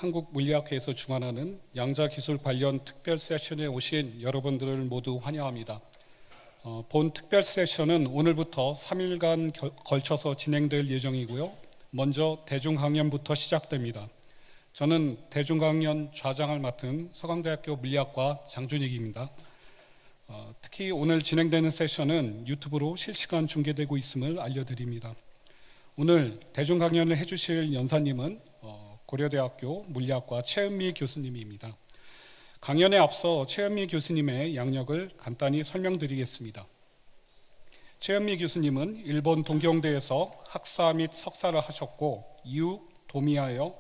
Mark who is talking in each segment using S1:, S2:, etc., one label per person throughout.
S1: 한국물리학회에서 주관하는 양자기술 관련 특별 세션에 오신 여러분들을 모두 환영합니다. 본 특별 세션은 오늘부터 3일간 걸쳐서 진행될 예정이고요. 먼저 대중강연부터 시작됩니다. 저는 대중강연 좌장을 맡은 서강대학교 물리학과 장준익입니다. 특히 오늘 진행되는 세션은 유튜브로 실시간 중계되고 있음을 알려드립니다. 오늘 대중강연을 해주실 연사님은 고려대학교 물리학과 최은미 교수님입니다. 강연에 앞서 최은미 교수님의 양력을 간단히 설명드리겠습니다. 최은미 교수님은 일본 동경대에서 학사 및 석사를 하셨고 이후 도미하여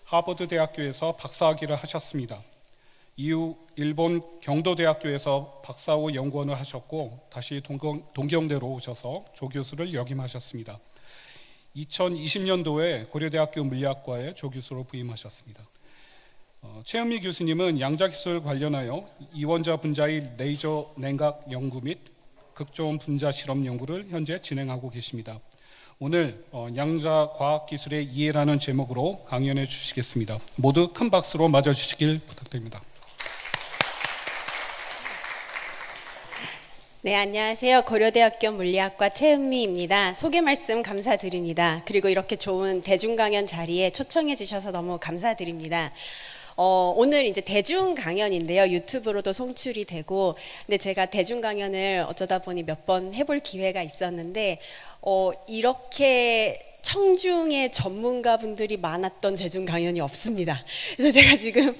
S1: 하버드 대학교에서 박사학위를 하셨습니다. 이후 일본 경도대학교에서 박사 후 연구원을 하셨고 다시 동경대로 오셔서 조교수를 역임하셨습니다. 2020년도에 고려대학교 물리학과에 조교수로 부임하셨습니다. 최은미 교수님은 양자기술 관련하여 이원자 분자의 레이저 냉각 연구 및 극저온 분자 실험 연구를 현재 진행하고 계십니다. 오늘 양자과학기술의 이해라는 제목으로 강연해 주시겠습니다. 모두 큰 박수로 맞아주시길 부탁드립니다.
S2: 네, 안녕하세요. 고려대학교 물리학과 최은미입니다. 소개 말씀 감사드립니다. 그리고 이렇게 좋은 대중강연 자리에 초청해 주셔서 너무 감사드립니다. 오늘 이제 대중강연인데요. 유튜브로도 송출이 되고, 근데 제가 대중강연을 어쩌다 보니 몇 번 해볼 기회가 있었는데, 이렇게 청중의 전문가분들이 많았던 대중강연이 없습니다. 그래서 제가 지금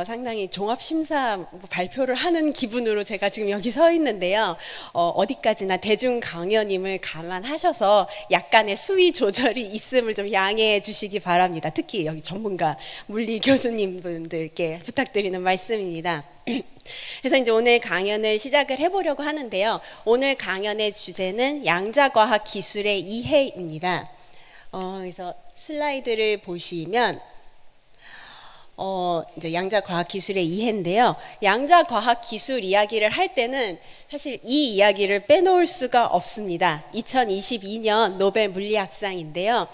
S2: 상당히 종합심사 발표를 하는 기분으로 제가 지금 여기 서 있는데요. 어디까지나 대중강연임을 감안하셔서 약간의 수위 조절이 있음을 좀 양해해 주시기 바랍니다. 특히 여기 전문가 물리 교수님 분들께 부탁드리는 말씀입니다. 그래서 이제 오늘 강연을 시작을 해보려고 하는데요. 오늘 강연의 주제는 양자과학 기술의 이해입니다. 그래서 슬라이드를 보시면 이제 양자과학 기술의 이해인데요. 양자과학 기술 이야기를 할 때는 사실 이 이야기를 빼놓을 수가 없습니다. 2022년 노벨 물리학상인데요.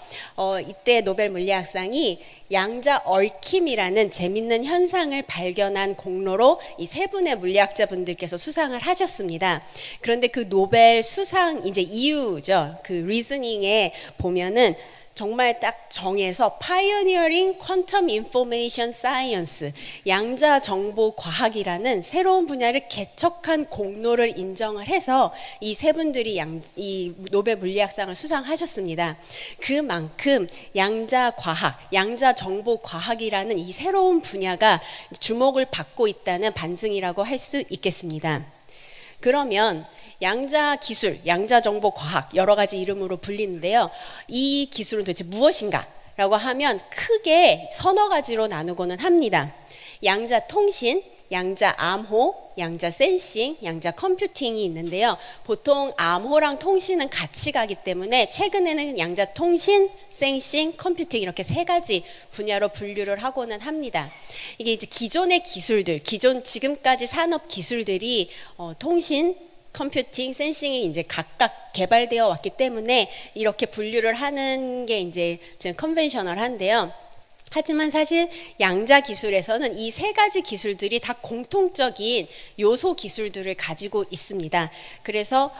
S2: 이때 노벨 물리학상이 양자 얽힘이라는 재밌는 현상을 발견한 공로로 이 세 분의 물리학자분들께서 수상을 하셨습니다. 그런데 그 노벨 수상 이제 이유죠. 그 리즈닝에 보면은 정말 딱 정해서 Pioneering Quantum Information Science, 양자 정보 과학이라는 새로운 분야를 개척한 공로를 인정을 해서 이 세 분들이 이 노벨 물리학상을 수상하셨습니다. 그만큼 양자 과학, 양자 정보 과학이라는 이 새로운 분야가 주목을 받고 있다는 반증이라고 할 수 있겠습니다. 그러면 양자 기술, 양자 정보 과학 여러 가지 이름으로 불리는데요. 이 기술은 도대체 무엇인가? 라고 하면 크게 서너 가지로 나누고는 합니다. 양자 통신, 양자 암호, 양자 센싱, 양자 컴퓨팅이 있는데요. 보통 암호랑 통신은 같이 가기 때문에 최근에는 양자 통신, 센싱, 컴퓨팅 이렇게 세 가지 분야로 분류를 하고는 합니다. 이게 이제 기존의 기술들, 지금까지 산업 기술들이 통신, 컴퓨팅, 센싱이 이제 각각 개발되어 왔기 때문에 이렇게 분류를 하는 게 이제 좀 컨벤셔널한데요. 하지만 사실 양자 기술에서는 이 세 가지 기술들이 다 공통적인 요소 기술들을 가지고 있습니다. 그래서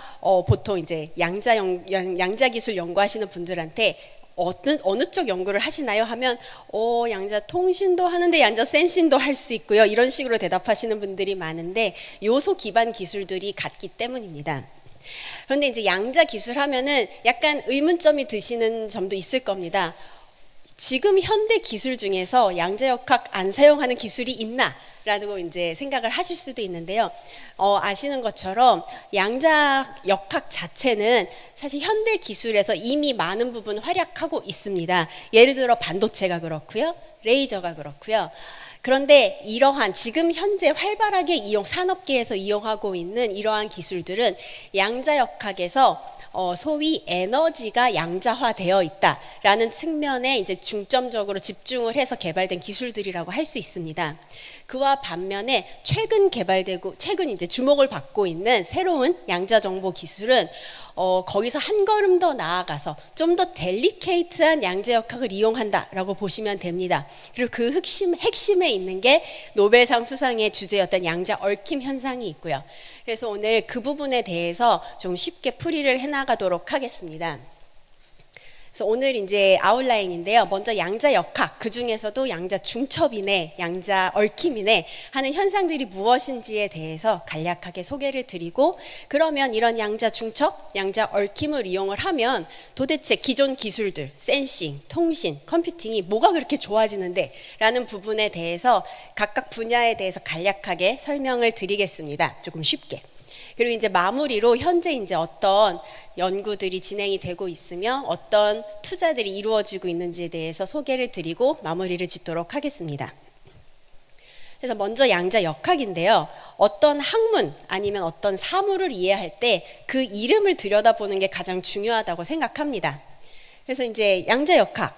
S2: 보통 이제 양자 기술 연구하시는 분들한테 어느 쪽 연구를 하시나요? 하면 양자 통신도 하는데 양자 센싱도 할 수 있고요. 이런 식으로 대답하시는 분들이 많은데 요소 기반 기술들이 같기 때문입니다. 그런데 이제 양자 기술 하면은 약간 의문점이 드시는 점도 있을 겁니다. 지금 현대 기술 중에서 양자역학 안 사용하는 기술이 있나? 라고 이제 생각을 하실 수도 있는데요. 아시는 것처럼 양자역학 자체는 사실 현대 기술에서 이미 많은 부분 활약하고 있습니다. 예를 들어 반도체가 그렇고요. 레이저가 그렇고요. 그런데 이러한 지금 현재 활발하게 산업계에서 이용하고 있는 이러한 기술들은 양자역학에서 소위 에너지가 양자화되어 있다라는 측면에 이제 중점적으로 집중을 해서 개발된 기술들이라고 할 수 있습니다. 그와 반면에 최근 개발되고 최근 이제 주목을 받고 있는 새로운 양자 정보 기술은 거기서 한 걸음 더 나아가서 좀 더 델리케이트한 양자 역학을 이용한다라고 보시면 됩니다. 그리고 그 핵심에 있는 게 노벨상 수상의 주제였던 양자 얽힘 현상이 있고요. 그래서 오늘 그 부분에 대해서 좀 쉽게 풀이를 해나가도록 하겠습니다. 그래서 오늘 이제 아웃라인인데요. 먼저 양자 역학, 그 중에서도 양자 중첩이네, 양자 얽힘이네 하는 현상들이 무엇인지에 대해서 간략하게 소개를 드리고, 그러면 이런 양자 중첩, 양자 얽힘을 이용을 하면 도대체 기존 기술들, 센싱, 통신, 컴퓨팅이 뭐가 그렇게 좋아지는데 라는 부분에 대해서 각각 분야에 대해서 간략하게 설명을 드리겠습니다. 조금 쉽게. 그리고 이제 마무리로 현재 이제 어떤 연구들이 진행이 되고 있으며 어떤 투자들이 이루어지고 있는지에 대해서 소개를 드리고 마무리를 짓도록 하겠습니다. 그래서 먼저 양자 역학인데요. 어떤 학문 아니면 어떤 사물을 이해할 때 그 이름을 들여다보는 게 가장 중요하다고 생각합니다. 그래서 이제 양자 역학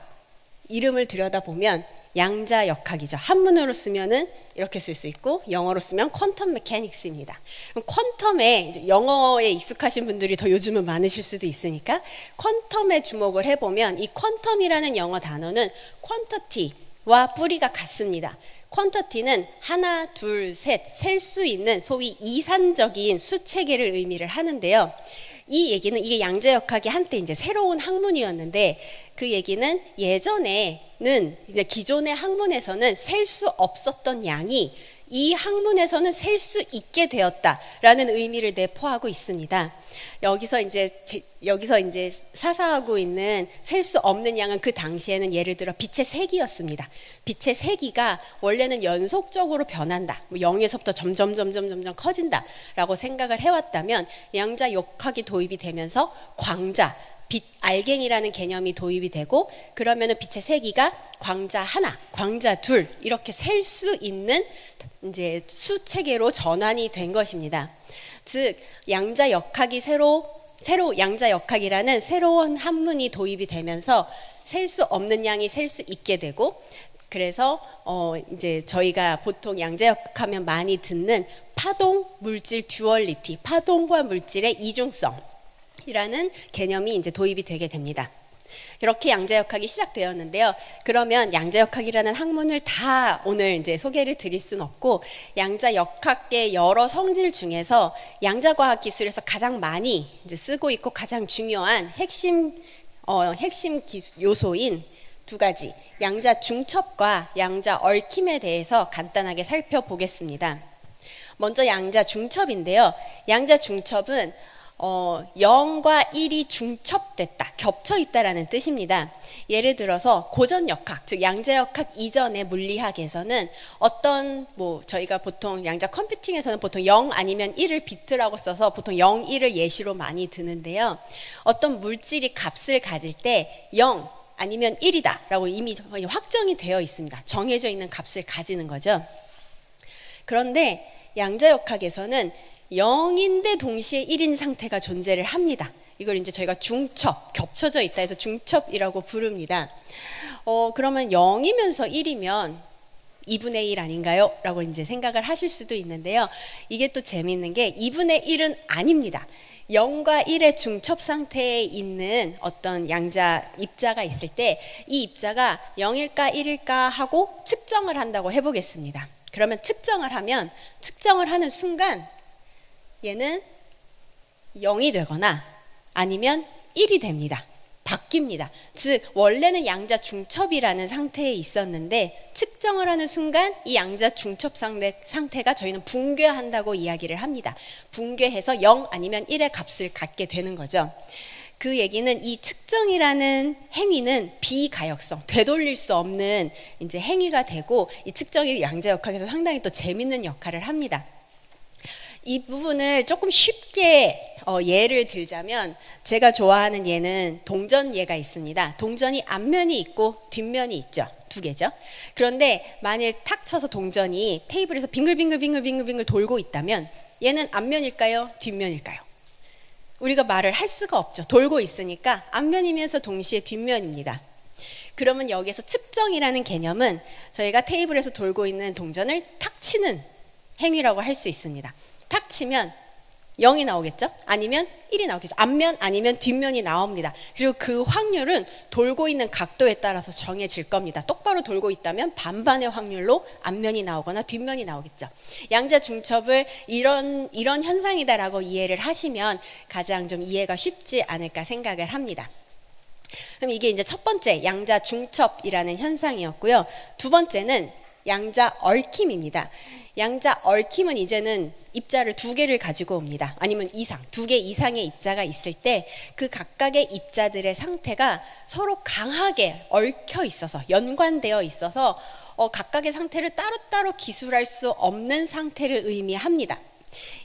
S2: 이름을 들여다보면 양자 역학이죠. 한문으로 쓰면은 이렇게 쓸 수 있고 영어로 쓰면 퀀텀 메카닉스입니다. 그럼 퀀텀에 이제 영어에 익숙하신 분들이 더 요즘은 많으실 수도 있으니까 퀀텀에 주목을 해보면 이 퀀텀이라는 영어 단어는 퀀터티와 뿌리가 같습니다. 퀀터티는 하나, 둘, 셋, 셀 수 있는 소위 이산적인 수체계를 의미를 하는데요. 이 얘기는 이게 양자 역학이 한때 이제 새로운 학문이었는데 그 얘기는 예전에는 이제 기존의 학문에서는 셀 수 없었던 양이 이 학문에서는 셀 수 있게 되었다라는 의미를 내포하고 있습니다. 여기서 이제 사사하고 있는 셀 수 없는 양은 그 당시에는 예를 들어 빛의 세기였습니다. 빛의 세기가 원래는 연속적으로 변한다. 0에서부터 점점 커진다라고 생각을 해왔다면 양자 역학이 도입이 되면서 광자, 빛 알갱이라는 개념이 도입이 되고 그러면은 빛의 세기가 광자 하나, 광자 둘 이렇게 셀 수 있는 이제 수체계로 전환이 된 것입니다. 즉 양자 역학이 새로 양자 역학이라는 새로운 학문이 도입이 되면서 셀 수 없는 양이 셀 수 있게 되고 그래서 이제 저희가 보통 양자 역학하면 많이 듣는 파동 물질 듀얼리티, 파동과 물질의 이중성이라는 개념이 이제 도입이 되게 됩니다. 이렇게 양자 역학이 시작되었는데요. 그러면 양자 역학이라는 학문을 다 오늘 이제 소개를 드릴 수는 없고 양자 역학의 여러 성질 중에서 양자 과학 기술에서 가장 많이 이제 쓰고 있고 가장 중요한 핵심 요소인 두 가지 양자 중첩과 양자 얽힘에 대해서 간단하게 살펴보겠습니다. 먼저 양자 중첩인데요. 양자 중첩은 0과 1이 중첩됐다, 겹쳐 있다라는 뜻입니다. 예를 들어서 고전 역학, 즉 양자 역학 이전의 물리학에서는 어떤 저희가 보통 양자 컴퓨팅에서는 보통 0 아니면 1을 비트라고 써서 보통 0, 1을 예시로 많이 드는데요. 어떤 물질이 값을 가질 때 0 아니면 1이다라고 이미 확정이 되어 있습니다. 정해져 있는 값을 가지는 거죠. 그런데 양자 역학에서는 0인데 동시에 1인 상태가 존재를 합니다. 이걸 이제 저희가 중첩, 겹쳐져 있다 해서 중첩이라고 부릅니다. 그러면 0이면서 1이면 2분의 1 아닌가요? 라고 이제 생각을 하실 수도 있는데요. 이게 또 재밌는 게 2분의 1은 아닙니다. 0과 1의 중첩 상태에 있는 어떤 양자 입자가 있을 때 이 입자가 0일까 1일까 하고 측정을 한다고 해보겠습니다. 그러면 측정을 하는 순간 얘는 0이 되거나 아니면 1이 됩니다. 바뀝니다. 즉 원래는 양자 중첩이라는 상태에 있었는데 측정을 하는 순간 이 양자 중첩 상태가 저희는 붕괴한다고 이야기를 합니다. 붕괴해서 0 아니면 1의 값을 갖게 되는 거죠. 그 얘기는 이 측정이라는 행위는 비가역성, 되돌릴 수 없는 이제 행위가 되고 이 측정이 양자 역학에서 상당히 또 재밌는 역할을 합니다. 이 부분을 조금 쉽게 예를 들자면 제가 좋아하는 예는 동전예가 있습니다. 동전이 앞면이 있고 뒷면이 있죠. 두 개죠. 그런데 만일 탁 쳐서 동전이 테이블에서 빙글빙글 돌고 있다면 얘는 앞면일까요? 뒷면일까요? 우리가 말을 할 수가 없죠. 돌고 있으니까 앞면이면서 동시에 뒷면입니다. 그러면 여기에서 측정이라는 개념은 저희가 테이블에서 돌고 있는 동전을 탁 치는 행위라고 할 수 있습니다. 탁 치면 0이 나오겠죠? 아니면 1이 나오겠죠? 앞면 아니면 뒷면이 나옵니다. 그리고 그 확률은 돌고 있는 각도에 따라서 정해질 겁니다. 똑바로 돌고 있다면 반반의 확률로 앞면이 나오거나 뒷면이 나오겠죠. 양자 중첩을 이런 현상이다라고 이해를 하시면 가장 좀 이해가 쉽지 않을까 생각을 합니다. 그럼 이게 이제 첫 번째 양자 중첩이라는 현상이었고요. 두 번째는 양자 얽힘입니다. 양자 얽힘은 이제는 입자를 두 개를 가지고 옵니다. 아니면 이상, 두 개 이상의 입자가 있을 때 그 각각의 입자들의 상태가 서로 강하게 얽혀 있어서 연관되어 있어서 각각의 상태를 따로따로 기술할 수 없는 상태를 의미합니다.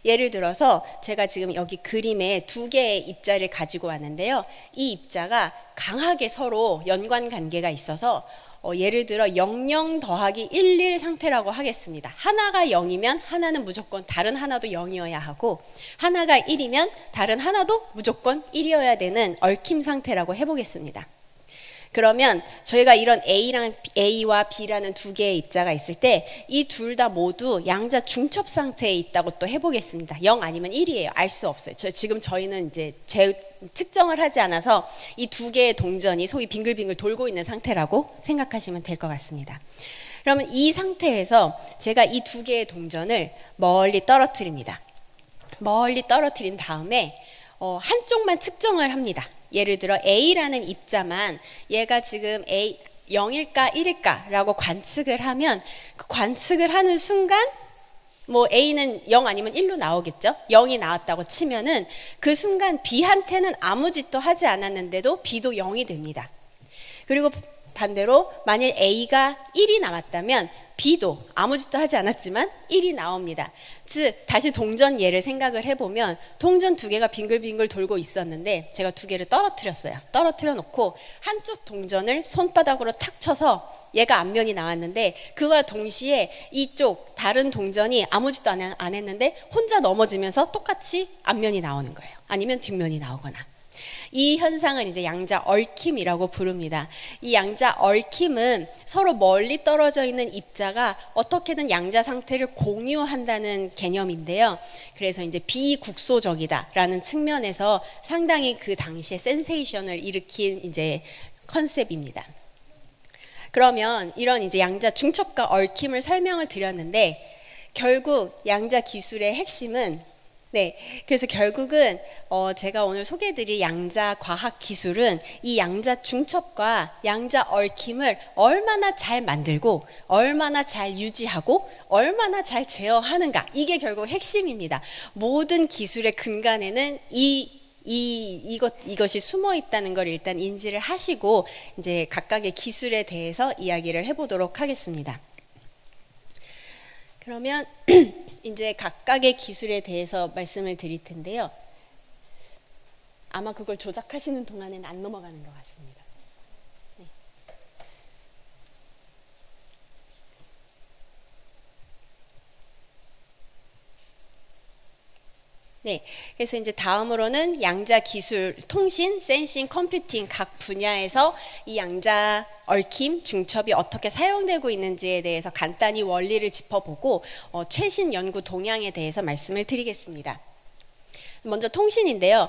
S2: 예를 들어서 제가 지금 여기 그림에 두 개의 입자를 가지고 왔는데요. 이 입자가 강하게 서로 연관 관계가 있어서 예를 들어 00 더하기 11 상태라고 하겠습니다. 하나가 0이면 하나는 무조건 다른 하나도 0이어야 하고 하나가 1이면 다른 하나도 무조건 1이어야 되는 얽힘 상태라고 해보겠습니다. 그러면 저희가 이런 A와 B라는 두 개의 입자가 있을 때 이 둘 다 모두 양자 중첩 상태에 있다고 또 해보겠습니다. 0 아니면 1이에요. 알 수 없어요. 지금 저희는 이제 측정을 하지 않아서 이 두 개의 동전이 소위 빙글빙글 돌고 있는 상태라고 생각하시면 될 것 같습니다. 그러면 이 상태에서 제가 이 두 개의 동전을 멀리 떨어뜨립니다. 멀리 떨어뜨린 다음에 한쪽만 측정을 합니다. 예를 들어 A라는 입자만 얘가 지금 0일까 1일까 라고 관측을 하면 그 관측을 하는 순간 뭐 A는 0 아니면 1로 나오겠죠. 0이 나왔다고 치면은 그 순간 B한테는 아무 짓도 하지 않았는데도 B도 0이 됩니다. 그리고 반대로 만일 A가 1이 나왔다면 B도 아무 짓도 하지 않았지만 1이 나옵니다. 즉 다시 동전 예를 생각을 해보면 동전 두 개가 빙글빙글 돌고 있었는데 제가 두 개를 떨어뜨렸어요. 떨어뜨려 놓고 한쪽 동전을 손바닥으로 탁 쳐서 얘가 앞면이 나왔는데 그와 동시에 이쪽 다른 동전이 아무 짓도 안 했는데 혼자 넘어지면서 똑같이 앞면이 나오는 거예요. 아니면 뒷면이 나오거나. 이 현상을 이제 양자 얽힘이라고 부릅니다. 이 양자 얽힘은 서로 멀리 떨어져 있는 입자가 어떻게든 양자 상태를 공유한다는 개념인데요. 그래서 이제 비국소적이다라는 측면에서 상당히 그 당시에 센세이션을 일으킨 이제 컨셉입니다. 그러면 이런 이제 양자 중첩과 얽힘을 설명을 드렸는데 결국 양자 기술의 핵심은 그래서 결국은 제가 오늘 소개해드릴 양자 과학 기술은 이 양자 중첩과 양자 얽힘을 얼마나 잘 만들고 얼마나 잘 유지하고 얼마나 잘 제어하는가 이게 결국 핵심입니다. 모든 기술의 근간에는 이것이 숨어 있다는 걸 일단 인지를 하시고 이제 각각의 기술에 대해서 이야기를 해보도록 하겠습니다. 그러면 이제 각각의 기술에 대해서 말씀을 드릴 텐데요. 아마 그걸 조작하시는 동안에는 안 넘어가는 것 같습니다. 그래서 이제 다음으로는 양자 기술, 통신, 센싱, 컴퓨팅 각 분야에서 이 양자 얽힘, 중첩이 어떻게 사용되고 있는지에 대해서 간단히 원리를 짚어보고 최신 연구 동향에 대해서 말씀을 드리겠습니다. 먼저 통신인데요.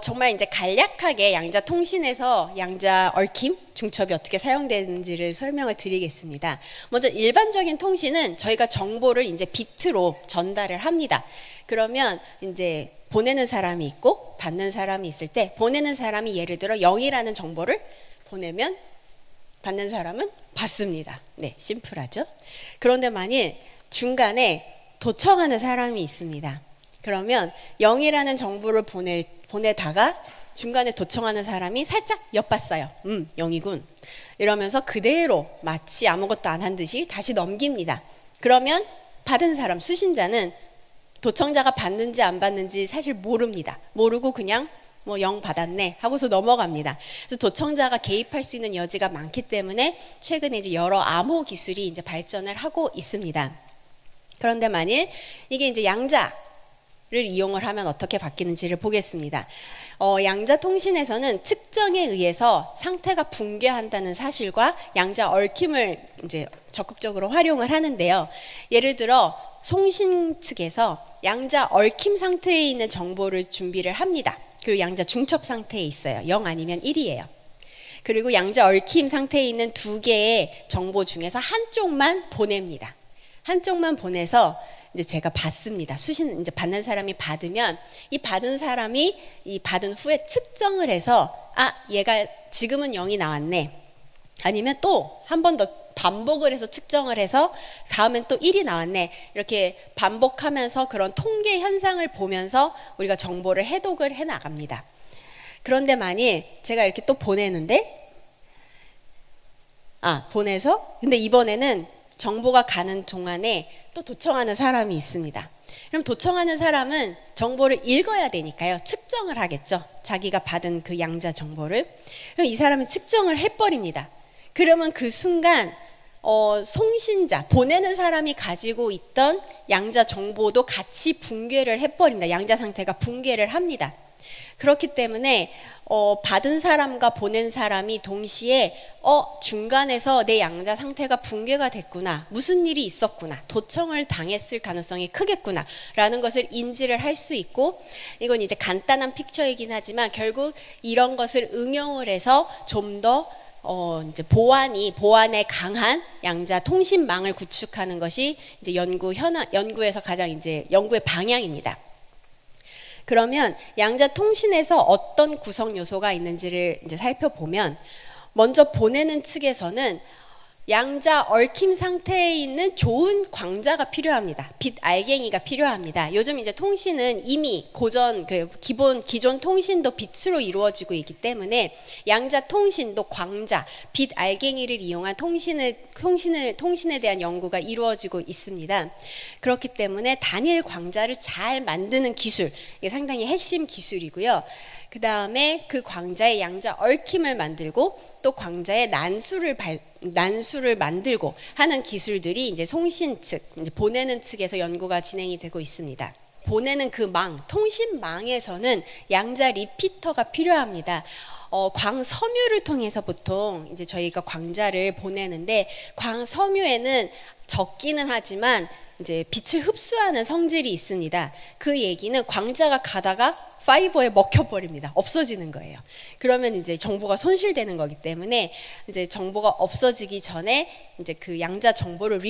S2: 정말 이제 간략하게 양자 통신에서 양자 얽힘, 중첩이 어떻게 사용되는지를 설명을 드리겠습니다. 먼저 일반적인 통신은 저희가 정보를 이제 비트로 전달을 합니다. 그러면 이제 보내는 사람이 있고 받는 사람이 있을 때 보내는 사람이 예를 들어 0이라는 정보를 보내면 받는 사람은 받습니다. 심플하죠? 그런데 만일 중간에 도청하는 사람이 있습니다. 그러면 0이라는 정보를 보내다가 중간에 도청하는 사람이 살짝 엿봤어요. 0이군. 이러면서 그대로 마치 아무것도 안 한 듯이 다시 넘깁니다. 그러면 받은 사람, 수신자는 도청자가 받는지 안 받는지 사실 모릅니다. 모르고 그냥 뭐 0 받았네 하고서 넘어갑니다. 그래서 도청자가 개입할 수 있는 여지가 많기 때문에 최근에 이제 여러 암호 기술이 이제 발전을 하고 있습니다. 그런데 만일 이게 이제 양자 이용을 하면 어떻게 바뀌는지를 보겠습니다. 양자 통신에서는 측정에 의해서 상태가 붕괴한다는 사실과 양자 얽힘을 이제 적극적으로 활용을 하는데요. 예를 들어 송신 측에서 양자 얽힘 상태에 있는 정보를 준비를 합니다. 그리고 양자 중첩 상태에 있어요. 0 아니면 1이에요. 그리고 양자 얽힘 상태에 있는 두 개의 정보 중에서 한쪽만 보냅니다. 한쪽만 보내서 이제 제가 받습니다. 수신 이제 받는 사람이 받으면 이 받은 사람이 이 받은 후에 측정을 해서 얘가 지금은 0이 나왔네. 아니면 또 한 번 더 반복을 해서 측정을 해서 다음엔 또 1이 나왔네. 이렇게 반복하면서 그런 통계 현상을 보면서 우리가 정보를 해독을 해 나갑니다. 그런데 만일 제가 이렇게 또 보내는데 보내서 근데 이번에는 정보가 가는 동안에 또 도청하는 사람이 있습니다. 그럼 도청하는 사람은 정보를 읽어야 되니까요. 측정을 하겠죠. 자기가 받은 그 양자 정보를. 그럼 이 사람은 측정을 해버립니다. 그러면 그 순간 송신자, 보내는 사람이 가지고 있던 양자 정보도 같이 붕괴를 해버린다. 양자 상태가 붕괴를 합니다. 그렇기 때문에 받은 사람과 보낸 사람이 동시에 중간에서 내 양자 상태가 붕괴가 됐구나, 무슨 일이 있었구나, 도청을 당했을 가능성이 크겠구나 라는 것을 인지를 할 수 있고, 이건 이제 간단한 픽처이긴 하지만 결국 이런 것을 응용을 해서 좀 더 이제 보안에 강한 양자 통신망을 구축하는 것이 이제 연구에서 가장 이제 연구의 방향입니다. 그러면 양자 통신에서 어떤 구성 요소가 있는지를 이제 살펴보면, 먼저 보내는 측에서는 양자 얽힘 상태에 있는 좋은 광자가 필요합니다. 빛 알갱이가 필요합니다. 요즘 이제 통신은 이미 기존 통신도 빛으로 이루어지고 있기 때문에 양자 통신도 광자, 빛 알갱이를 이용한 통신에 대한 연구가 이루어지고 있습니다. 그렇기 때문에 단일 광자를 잘 만드는 기술, 이게 상당히 핵심 기술이고요. 그 다음에 그 광자의 양자 얽힘을 만들고 또 광자의 난수를 만들고 하는 기술들이 이제 송신 측, 이제 보내는 측에서 연구가 진행이 되고 있습니다. 보내는 그 통신망에서는 양자 리피터가 필요합니다. 광섬유를 통해서 보통 이제 저희가 광자를 보내는데, 광섬유에는 적기는 하지만 이제 빛을 흡수하는 성질이 있습니다. 그 얘기는 광자가 가다가 파이버에 먹혀버립니다. 없어지는 거예요. 그러면 이제 정보가 손실되는 거기 때문에 이제 정보가 없어지기 전에 이제 그 양자 정보를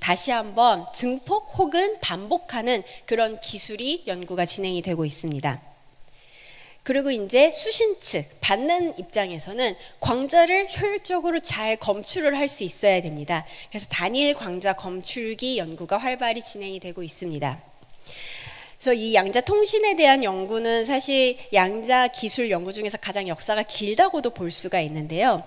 S2: 다시 한번 증폭 혹은 반복하는 그런 기술이 연구가 진행이 되고 있습니다. 그리고 이제 수신 측, 받는 입장에서는 광자를 효율적으로 잘 검출을 할 수 있어야 됩니다. 그래서 단일 광자 검출기 연구가 활발히 진행이 되고 있습니다. 그래서 이 양자 통신에 대한 연구는 사실 양자 기술 연구 중에서 가장 역사가 길다고도 볼 수가 있는데요.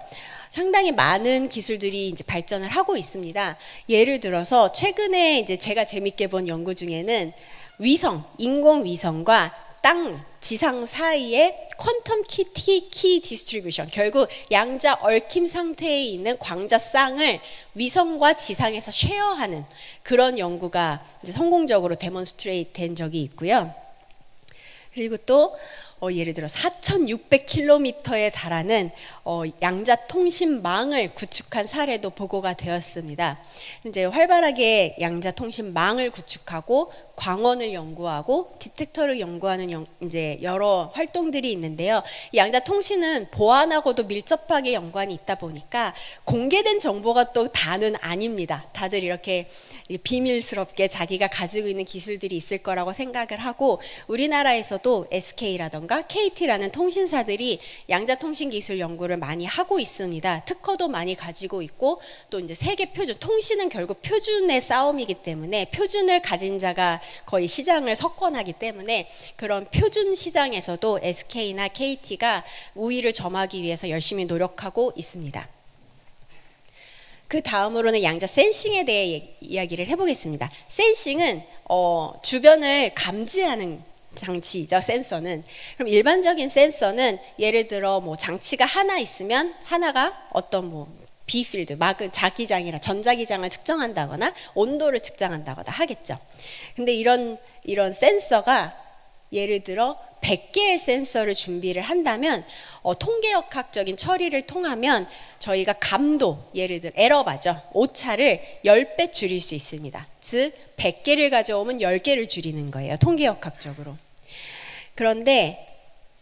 S2: 상당히 많은 기술들이 이제 발전을 하고 있습니다. 예를 들어서 최근에 이제 제가 재밌게 본 연구 중에는 인공위성과 지상 사이의 퀀텀 키 디스트리뷰션, 결국 양자 얽힘 상태에 있는 광자쌍을 위성과 지상에서 쉐어하는 그런 연구가 이제 성공적으로 데몬스트레이트 된 적이 있고요. 그리고 또 예를 들어 4,600km에 달하는 양자 통신망을 구축한 사례도 보고가 되었습니다. 이제 활발하게 양자 통신망을 구축하고 광원을 연구하고 디텍터를 연구하는 이제 여러 활동들이 있는데요. 이 양자 통신은 보안하고도 밀접하게 연관이 있다 보니까 공개된 정보가 또 다는 아닙니다. 다들 이렇게 비밀스럽게 자기가 가지고 있는 기술들이 있을 거라고 생각을 하고, 우리나라에서도 SK라던가 KT라는 통신사들이 양자 통신 기술 연구를 많이 하고 있습니다. 특허도 많이 가지고 있고, 또 이제 세계 표준, 통신은 결국 표준의 싸움이기 때문에 표준을 가진 자가 거의 시장을 석권하기 때문에 그런 표준 시장에서도 SK나 KT가 우위를 점하기 위해서 열심히 노력하고 있습니다. 그 다음으로는 양자 센싱에 대해 이야기를 해보겠습니다. 센싱은 주변을 감지하는 장치이죠. 센서는. 그럼 일반적인 센서는 예를 들어 장치가 하나 있으면 하나가 어떤 B필드, 자기장이라 전자기장을 측정한다거나 온도를 측정한다거나 하겠죠. 근데 이런 센서가 예를 들어 100개의 센서를 준비를 한다면 통계역학적인 처리를 통하면 저희가 감도, 예를 들어 에러바죠. 오차를 10배 줄일 수 있습니다. 즉 100개를 가져오면 10개를 줄이는 거예요. 통계역학적으로. 그런데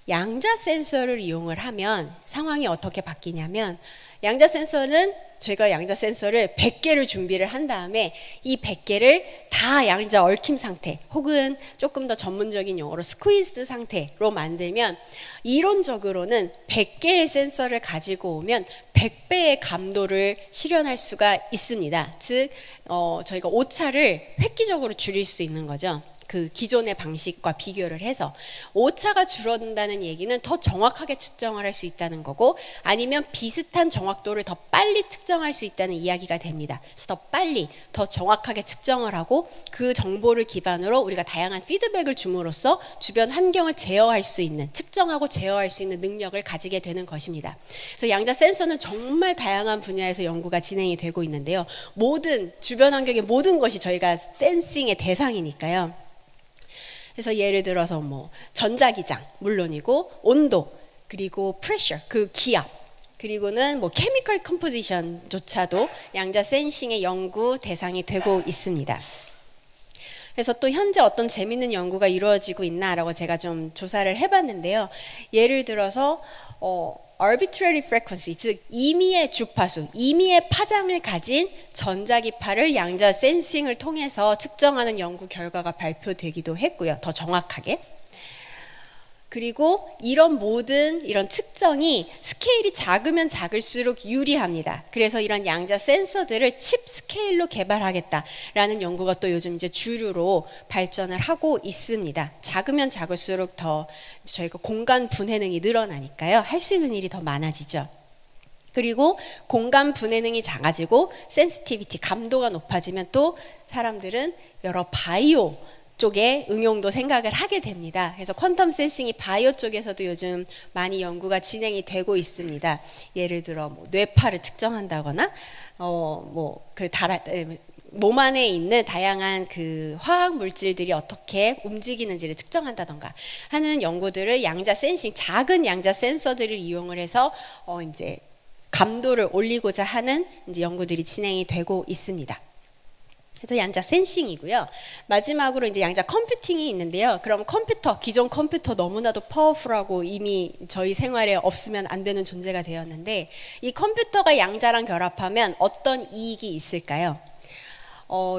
S2: 양자 센서를 이용을 하면 상황이 어떻게 바뀌냐면 양자 센서는 저희가 양자 센서를 100개를 준비를 한 다음에 이 100개를 다 양자 얽힘 상태 혹은 조금 더 전문적인 용어로 스퀴즈드 상태로 만들면 이론적으로는 100개의 센서를 가지고 오면 100배의 감도를 실현할 수가 있습니다. 즉 저희가 오차를 획기적으로 줄일 수 있는 거죠. 그 기존의 방식과 비교를 해서 오차가 줄어든다는 얘기는 더 정확하게 측정을 할 수 있다는 거고 아니면 비슷한 정확도를 더 빨리 측정할 수 있다는 이야기가 됩니다. 그래서 더 빨리 더 정확하게 측정을 하고 그 정보를 기반으로 우리가 다양한 피드백을 줌으로써 주변 환경을 제어할 수 있는 측정하고 제어할 수 있는 능력을 가지게 되는 것입니다. 그래서 양자 센서는 정말 다양한 분야에서 연구가 진행이 되고 있는데요. 모든 주변 환경의 모든 것이 저희가 센싱의 대상이니까요. 그래서 예를 들어서 뭐 전자기장 물론이고 온도 그리고 프레셔 그 기압 그리고는 뭐 케미컬 컴포지션조차도 양자 센싱의 연구 대상이 되고 있습니다. 그래서 또 현재 어떤 재밌는 연구가 이루어지고 있나라고 제가 좀 조사를 해봤는데요. 예를 들어서 arbitrary frequency, 즉 임의의 주파수, 임의의 파장을 가진 전자기파를 양자 센싱을 통해서 측정하는 연구 결과가 발표되기도 했고요. 더 정확하게. 그리고 이런 모든 이런 측정이 스케일이 작으면 작을수록 유리합니다. 그래서 이런 양자 센서들을 칩 스케일로 개발하겠다라는 연구가 또 요즘 이제 주류로 발전을 하고 있습니다. 작으면 작을수록 더 저희가 공간 분해능이 늘어나니까요. 할 수 있는 일이 더 많아지죠. 그리고 공간 분해능이 작아지고 센시티비티, 감도가 높아지면 또 사람들은 여러 바이오 쪽에 응용도 생각을 하게 됩니다. 그래서 퀀텀 센싱이 바이오 쪽에서도 요즘 많이 연구가 진행이 되고 있습니다. 예를 들어 뭐 뇌파를 측정한다거나 몸 안에 있는 다양한 그 화학 물질들이 어떻게 움직이는지를 측정한다던가 하는 연구들을 양자 센싱, 작은 양자 센서들을 이용을 해서 이제 감도를 올리고자 하는 이제 연구들이 진행이 되고 있습니다. 그래서 양자 센싱이고요. 마지막으로 이제 양자 컴퓨팅이 있는데요. 그럼 컴퓨터, 기존 컴퓨터 너무나도 파워풀하고 이미 저희 생활에 없으면 안 되는 존재가 되었는데 이 컴퓨터가 양자랑 결합하면 어떤 이익이 있을까요?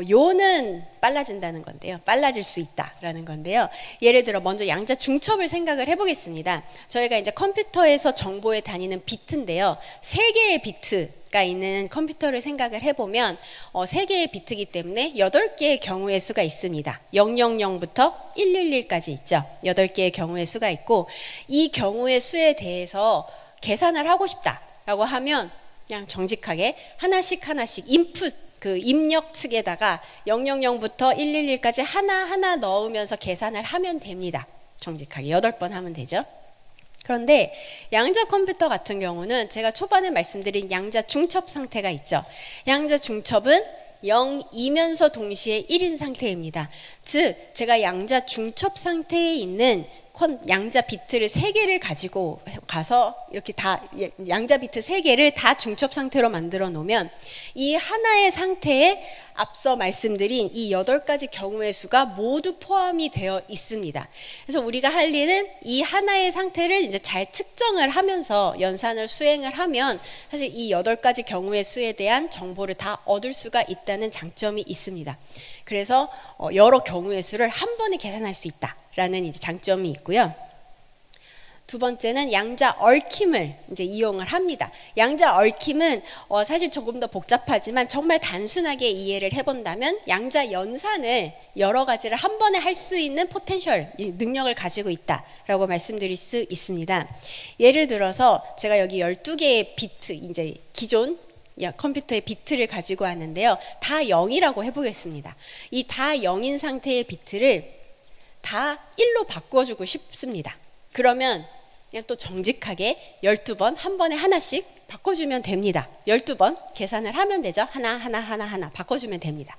S2: 요는 빨라진다는 건데요. 빨라질 수 있다라는 건데요. 예를 들어 먼저 양자 중첩을 생각을 해보겠습니다. 저희가 이제 컴퓨터에서 정보에 다니는 비트인데요. 3개의 비트가 있는 컴퓨터를 생각을 해보면 3개의 비트이기 때문에 8개의 경우의 수가 있습니다. 000부터 111까지 있죠. 8개의 경우의 수가 있고 이 경우의 수에 대해서 계산을 하고 싶다라고 하면 그냥 정직하게 하나씩 인풋 그 입력 측에다가 000부터 111까지 하나하나 넣으면서 계산을 하면 됩니다. 정직하게 8번 하면 되죠. 그런데 양자 컴퓨터 같은 경우는 제가 초반에 말씀드린 양자 중첩 상태가 있죠. 양자 중첩은 0이면서 동시에 1인 상태입니다. 즉 제가 양자 중첩 상태에 있는 양자 비트를 3개를 가지고 가서 이렇게 다 양자 비트 3개를 다 중첩 상태로 만들어 놓으면 이 하나의 상태에 앞서 말씀드린 이 8가지 경우의 수가 모두 포함이 되어 있습니다. 그래서 우리가 할 일은 이 하나의 상태를 이제 잘 측정을 하면서 연산을 수행을 하면 사실 이 8가지 경우의 수에 대한 정보를 다 얻을 수가 있다는 장점이 있습니다. 그래서 여러 경우의 수를 한 번에 계산할 수 있다라는 이제 장점이 있고요. 두 번째는 양자 얽힘을 이제 이용을 합니다. 양자 얽힘은 사실 조금 더 복잡하지만 정말 단순하게 이해를 해본다면 양자 연산을 여러 가지를 한 번에 할 수 있는 포텐셜, 능력을 가지고 있다라고 말씀드릴 수 있습니다. 예를 들어서 제가 여기 12개의 비트, 이제 기존 컴퓨터의 비트를 가지고 왔는데요. 다 0이라고 해보겠습니다. 이 다 0인 상태의 비트를 다 1로 바꿔주고 싶습니다. 그러면 그냥 또 정직하게 12번 한 번에 하나씩 바꿔주면 됩니다. 12번 계산을 하면 되죠. 하나 바꿔주면 됩니다.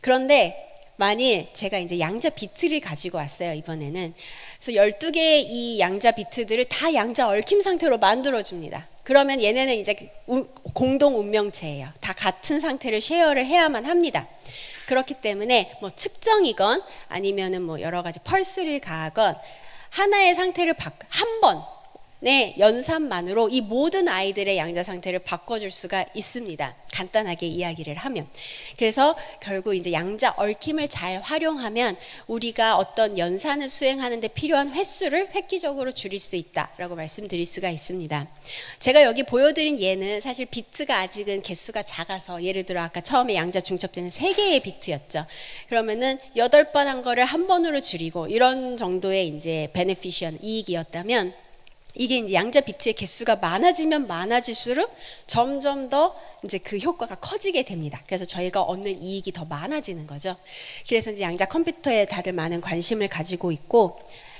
S2: 그런데 만일 제가 이제 양자 비트를 가지고 왔어요, 이번에는. 그래서 12개의 이 양자 비트들을 다 양자 얽힘 상태로 만들어줍니다. 그러면 얘네는 이제 공동 운명체예요. 다 같은 상태를 쉐어를 해야만 합니다. 그렇기 때문에 뭐 측정이건 아니면은 뭐 여러 가지 펄스를 가하건 하나의 상태를 한 번의 연산만으로 이 모든 아이들의 양자 상태를 바꿔줄 수가 있습니다. 간단하게 이야기를 하면. 그래서 결국 이제 양자 얽힘을 잘 활용하면 우리가 어떤 연산을 수행하는데 필요한 횟수를 획기적으로 줄일 수 있다라고 말씀드릴 수가 있습니다. 제가 여기 보여드린 예는 사실 비트가 아직은 개수가 작아서, 예를 들어 아까 처음에 양자 중첩되는 3개의 비트였죠. 그러면은 8번 한 거를 한 번으로 줄이고 이런 정도의 이제 베네피션, 이익이었다면, 이게 이제 양자 비트의 개수가 많아지면 많아질수록 점점 더 이제 그 효과가 커지게 됩니다. 그래서 저희가 얻는 이익이 더 많아지는 거죠. 그래서 이제 양자 컴퓨터에 다들 많은 관심을 가지고 있고,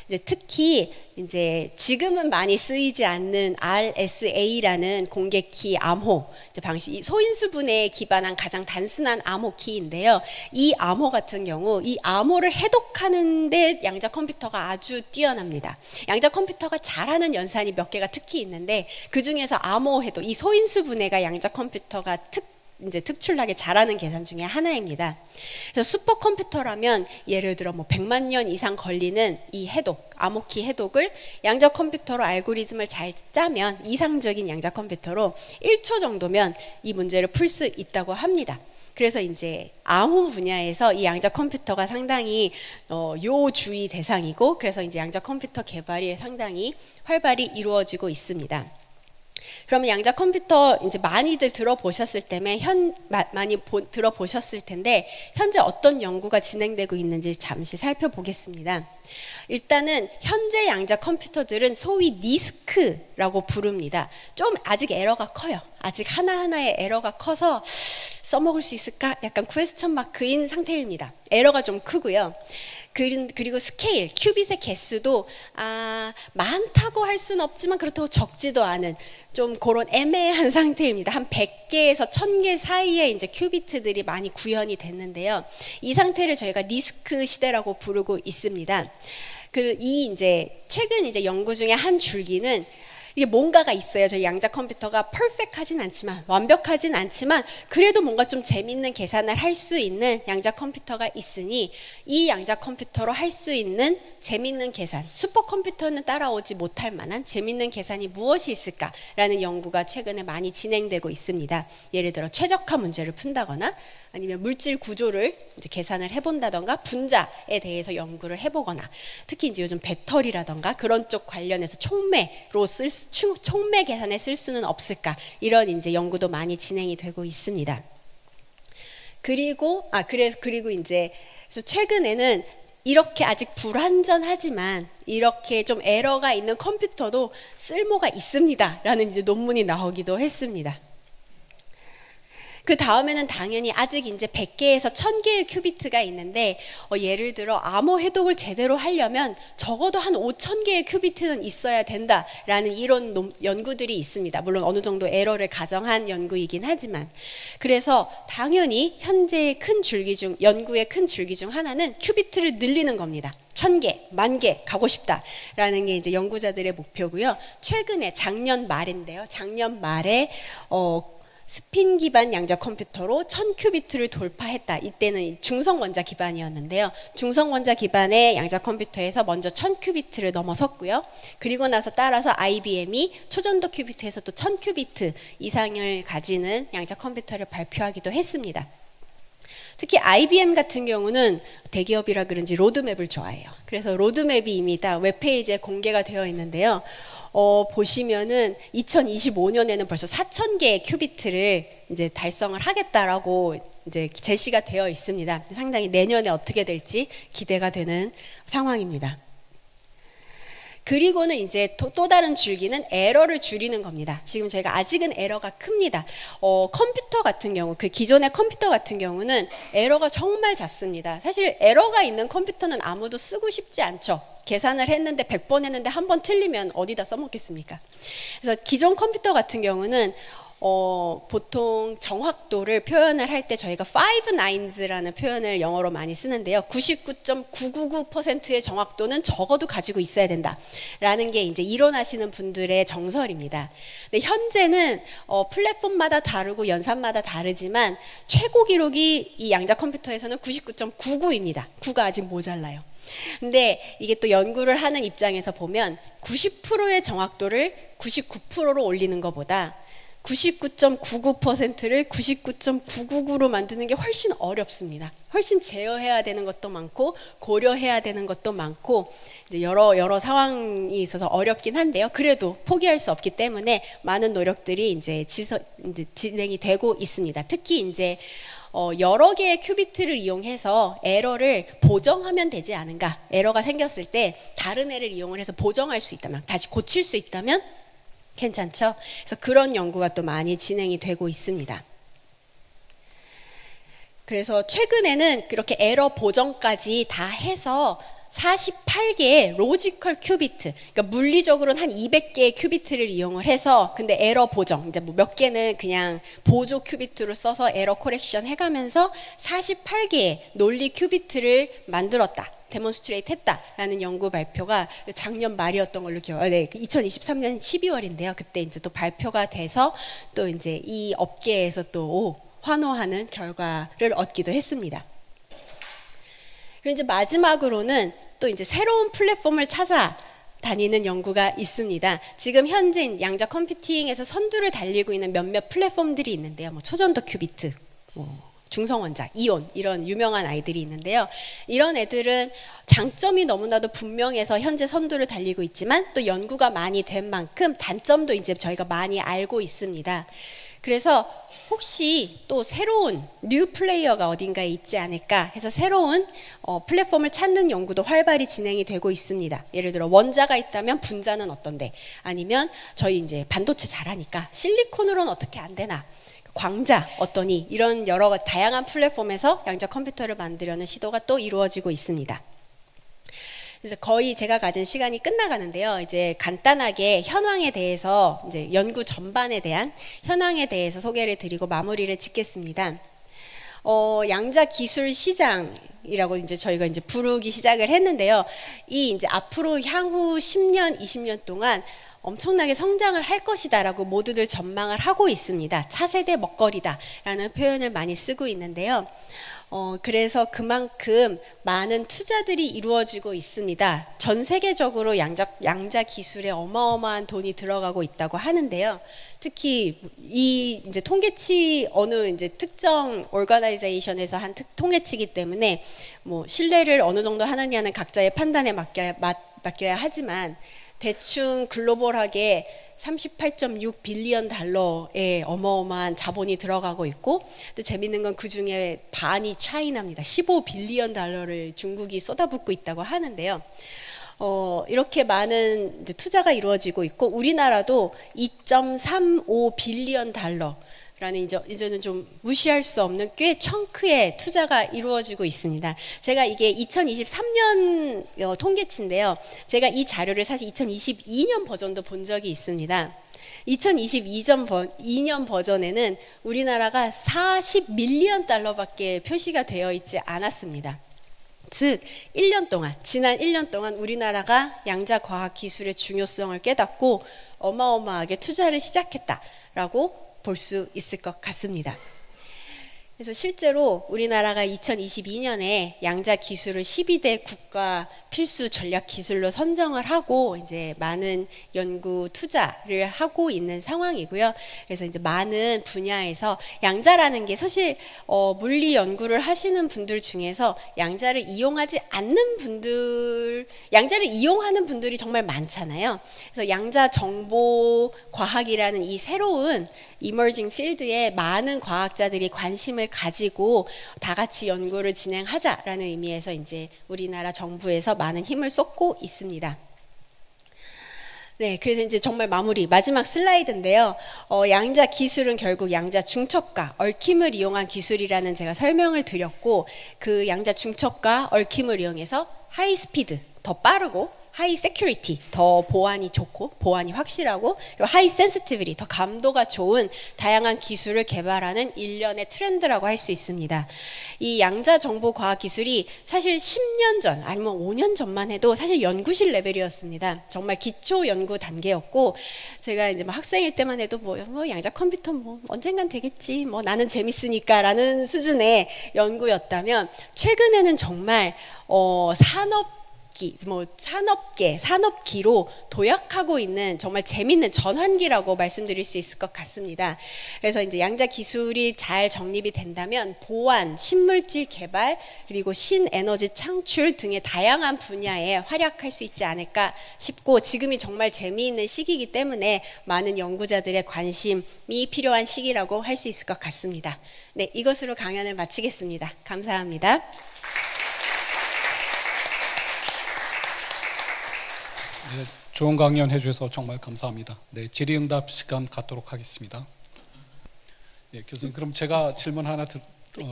S2: 이제 특히 이제 지금은 많이 쓰이지 않는 RSA라는 공개키 암호 이제 방식, 이 소인수분해에 기반한 가장 단순한 암호 키인데요. 이 암호 같은 경우 이 암호를 해독하는데 양자 컴퓨터가 아주 뛰어납니다. 양자 컴퓨터가 잘하는 연산이 몇 개가 특히 있는데, 그 중에서 암호 해독, 이 소인수분해가 양자 컴퓨터가 이제 특출나게 잘하는 계산 중에 하나입니다. 그래서 슈퍼컴퓨터라면 예를 들어 뭐 100만 년 이상 걸리는 이 해독, 암호키 해독을 양자 컴퓨터로 알고리즘을 잘 짜면, 이상적인 양자 컴퓨터로 1초 정도면 이 문제를 풀 수 있다고 합니다. 그래서 이제 암호 분야에서 이 양자 컴퓨터가 상당히 요주의 대상이고, 그래서 이제 양자 컴퓨터 개발이 상당히 활발히 이루어지고 있습니다. 그러면 양자 컴퓨터 이제 많이들 들어보셨을 때문에 많이 들어보셨을 텐데, 현재 어떤 연구가 진행되고 있는지 잠시 살펴보겠습니다. 일단은 현재 양자 컴퓨터들은 소위 니스크라고 부릅니다. 좀 아직 에러가 커요. 아직 하나하나의 에러가 커서 써먹을 수 있을까? 약간 퀘스천 마크인 상태입니다. 에러가 좀 크고요. 그리고 스케일, 큐빗의 개수도 많다고 할 수는 없지만 그렇다고 적지도 않은 좀 그런 애매한 상태입니다. 한 100개에서 1000개 사이에 이제 큐비트들이 많이 구현이 됐는데요. 이 상태를 저희가 니스크 시대라고 부르고 있습니다. 이 이제 최근 이제 연구 중에 한 줄기는 이게 뭔가가 있어요. 저희 양자 컴퓨터가 퍼펙트하진 않지만, 완벽하진 않지만 그래도 뭔가 좀 재밌는 계산을 할 수 있는 양자 컴퓨터가 있으니, 이 양자 컴퓨터로 할 수 있는 재밌는 계산, 슈퍼컴퓨터는 따라오지 못할 만한 재밌는 계산이 무엇이 있을까라는 연구가 최근에 많이 진행되고 있습니다. 예를 들어 최적화 문제를 푼다거나 아니면 물질 구조를 이제 계산을 해본다던가, 분자에 대해서 연구를 해보거나, 특히 이제 요즘 배터리라던가 그런 쪽 관련해서 촉매 계산에 쓸 수는 없을까, 이런 이제 연구도 많이 진행이 되고 있습니다. 그리고 이제 그래서 최근에는 이렇게 아직 불완전하지만 이렇게 좀 에러가 있는 컴퓨터도 쓸모가 있습니다라는 이제 논문이 나오기도 했습니다. 그 다음에는 당연히 아직 이제 100개에서 1000개의 큐비트가 있는데, 예를 들어 암호 해독을 제대로 하려면 적어도 한 5000개의 큐비트는 있어야 된다라는 이런 연구들이 있습니다. 물론 어느 정도 에러를 가정한 연구이긴 하지만. 그래서 당연히 현재의 연구의 큰 줄기 중 하나는 큐비트를 늘리는 겁니다. 1000개, 10,000개 가고 싶다라는 게 이제 연구자들의 목표고요. 최근에 작년 말인데요. 작년 말에 스핀 기반 양자 컴퓨터로 1000큐비트를 돌파했다. 이때는 중성 원자 기반이었는데요. 중성 원자 기반의 양자 컴퓨터에서 먼저 1000큐비트를 넘어섰고요. 그리고 나서 따라서 IBM이 초전도 큐비트에서 또 1000큐비트 이상을 가지는 양자 컴퓨터를 발표하기도 했습니다. 특히 IBM 같은 경우는 대기업이라 그런지 로드맵을 좋아해요. 그래서 로드맵이 이미 다 웹페이지에 공개가 되어 있는데요. 보시면은 2025년에는 벌써 4000개의 큐비트를 이제 달성을 하겠다라고 이제 제시가 되어 있습니다. 상당히 내년에 어떻게 될지 기대가 되는 상황입니다. 그리고는 이제 또 다른 줄기는 에러를 줄이는 겁니다. 지금 저희가 아직은 에러가 큽니다. 컴퓨터 같은 경우, 그 기존의 컴퓨터 같은 경우는 에러가 정말 작습니다. 사실 에러가 있는 컴퓨터는 아무도 쓰고 싶지 않죠. 계산을 했는데 100번 했는데 한 번 틀리면 어디다 써먹겠습니까? 그래서 기존 컴퓨터 같은 경우는 보통 정확도를 표현을 할 때 저희가 5 nines라는 표현을 영어로 많이 쓰는데요. 99.999%의 정확도는 적어도 가지고 있어야 된다라는 게 이제 이론하시는 분들의 정설입니다. 근데 현재는 플랫폼마다 다르고 연산마다 다르지만 최고 기록이 이 양자 컴퓨터에서는 99.99입니다. 9가 아직 모자라요. 근데 이게 또 연구를 하는 입장에서 보면 90%의 정확도를 99%로 올리는 것보다 99.99%를 99.999로 만드는 게 훨씬 어렵습니다. 훨씬 제어해야 되는 것도 많고 고려해야 되는 것도 많고 이제 여러 상황이 있어서 어렵긴 한데요. 그래도 포기할 수 없기 때문에 많은 노력들이 이제 진행이 되고 있습니다. 특히 이제 여러 개의 큐비트를 이용해서 에러를 보정하면 되지 않은가? 에러가 생겼을 때 다른 애를 이용을 해서 보정할 수 있다면, 다시 고칠 수 있다면 괜찮죠? 그래서 그런 연구가 또 많이 진행이 되고 있습니다. 그래서 최근에는 그렇게 에러 보정까지 다 해서 48개의 로지컬 큐비트, 그러니까 물리적으로는 한 200개의 큐비트를 이용을 해서 근데 에러 보정, 이제 뭐 몇 개는 그냥 보조 큐비트로 써서 에러 코렉션 해가면서 48개의 논리 큐비트를 만들었다. 데몬스트레이트 했다라는 연구 발표가 작년 말이었던 걸로 네, 2023년 12월인데요. 그때 이제 또 발표가 돼서 또 이제 이 업계에서 또 환호하는 결과를 얻기도 했습니다. 그리고 이제 마지막으로는 또 이제 새로운 플랫폼을 찾아 다니는 연구가 있습니다. 지금 현재 양자 컴퓨팅에서 선두를 달리고 있는 몇몇 플랫폼들이 있는데요. 뭐 초전도 큐비트, 중성원자, 이온 이런 유명한 아이들이 있는데요. 이런 애들은 장점이 너무나도 분명해서 현재 선두를 달리고 있지만 또 연구가 많이 된 만큼 단점도 이제 저희가 많이 알고 있습니다. 그래서 혹시 또 새로운 뉴 플레이어가 어딘가에 있지 않을까 해서 새로운 플랫폼을 찾는 연구도 활발히 진행이 되고 있습니다. 예를 들어 원자가 있다면 분자는 어떤데, 아니면 저희 이제 반도체 잘하니까 실리콘으로는 어떻게 안 되나, 광자 어떠니, 이런 여러 가지 다양한 플랫폼에서 양자 컴퓨터를 만들려는 시도가 또 이루어지고 있습니다. 그래서 거의 제가 가진 시간이 끝나가는데요. 이제 간단하게 현황에 대해서, 이제 연구 전반에 대한 현황에 대해서 소개를 드리고 마무리를 짓겠습니다. 양자 기술 시장이라고 이제 저희가 이제 부르기 시작을 했는데요. 이 이제 앞으로 향후 10년, 20년 동안 엄청나게 성장을 할 것이다라고 모두들 전망을 하고 있습니다. 차세대 먹거리다라는 표현을 많이 쓰고 있는데요. 그래서 그만큼 많은 투자들이 이루어지고 있습니다. 전 세계적으로 양자 기술에 어마어마한 돈이 들어가고 있다고 하는데요. 특히 이 이제 통계치 어느 이제 특정 오거나이제이션에서 한 통계치기 때문에 뭐 신뢰를 어느 정도 하느냐는 각자의 판단에 맡겨야 하지만 대충 글로벌하게 38.6 빌리언 달러의 어마어마한 자본이 들어가고 있고, 또 재밌는 건 그 중에 반이 차이나입니다. 15 빌리언 달러를 중국이 쏟아붓고 있다고 하는데요. 이렇게 많은 이제 투자가 이루어지고 있고, 우리나라도 2.35 빌리언 달러 라는 이제는 좀 무시할 수 없는 꽤 청크의 투자가 이루어지고 있습니다. 제가 이게 2023년 통계치인데요. 제가 이 자료를 사실 2022년 버전도 본 적이 있습니다. 2022년 버전에는 우리나라가 40 밀리언 달러밖에 표시가 되어 있지 않았습니다. 즉 1년 동안, 지난 1년 동안 우리나라가 양자 과학 기술의 중요성을 깨닫고 어마어마하게 투자를 시작했다라고 볼 수 있을 것 같습니다. 그래서 실제로 우리나라가 2022년에 양자 기술을 12대 국가 필수 전략 기술로 선정을 하고 이제 많은 연구 투자를 하고 있는 상황이고요. 그래서 이제 많은 분야에서 양자라는 게 사실 물리 연구를 하시는 분들 중에서 양자를 이용하지 않는 분들, 양자를 이용하는 분들이 정말 많잖아요. 그래서 양자 정보 과학이라는 이 새로운 이머징 필드에 많은 과학자들이 관심을 가지고 다 같이 연구를 진행하자라는 의미에서 이제 우리나라 정부에서 많은 힘을 쏟고 있습니다. 네, 그래서 이제 정말 마지막 슬라이드인데요. 양자 기술은 결국 양자 중첩과 얽힘을 이용한 기술이라는 제가 설명을 드렸고, 그 양자 중첩과 얽힘을 이용해서 하이스피드 더 빠르고 하이 세큐리티, 더 보안이 좋고 보안이 확실하고 그리고 하이 센시티비티, 더 감도가 좋은 다양한 기술을 개발하는 일련의 트렌드라고 할 수 있습니다. 이 양자 정보 과학 기술이 사실 10년 전 아니면 5년 전만 해도 사실 연구실 레벨이었습니다. 정말 기초 연구 단계였고 제가 이제 막 학생일 때만 해도 뭐 양자 컴퓨터 뭐 언젠간 되겠지, 뭐 나는 재밌으니까라는 수준의 연구였다면 최근에는 정말 산업기로 도약하고 있는 정말 재밌는 전환기라고 말씀드릴 수 있을 것 같습니다. 그래서 이제 양자 기술이 잘 정립이 된다면 보안, 신물질 개발, 그리고 신에너지 창출 등의 다양한 분야에 활약할 수 있지 않을까 싶고 지금이 정말 재미있는 시기이기 때문에 많은 연구자들의 관심이 필요한 시기라고 할 수 있을 것 같습니다. 네, 이것으로 강연을 마치겠습니다. 감사합니다.
S1: 네, 좋은 강연 해주셔서 정말 감사합니다. 네, 질의응답 시간 갖도록 하겠습니다. 네, 교수님, 그럼 제가 질문 하나